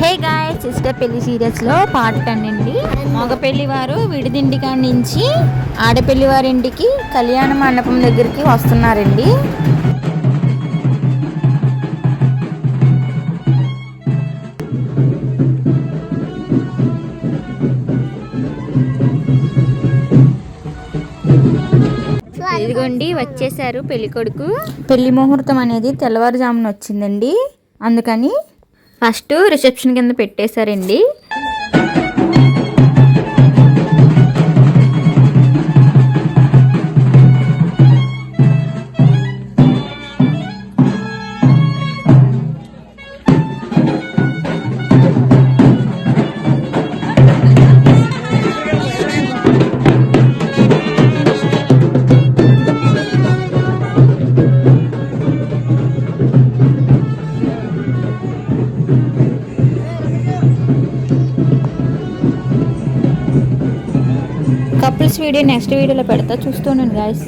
Hey guys, sister పెళ్లి serials లో part 10 అండి. మగ పెళ్లి వారు విడిదిండి కాడి నుంచి ఆడపెళ్లి వారింటికి కళ్యాణ మండపం దగ్గరికి వస్తున్నారండి. ఇదిగోండి వచ్చేసారు పెళ్లి కొడుకు. పెళ్లి ముహూర్తం అనేది తెల్లవారుజామున వచ్చిందండి. అందుకని ఫస్ట్ రిసెప్షన్ కింద పెట్టేశారండి. కపుల్స్ వీడియో నెక్స్ట్ వీడియోలో పెడతా, చూస్తూ ఉండండి గాయ్స్.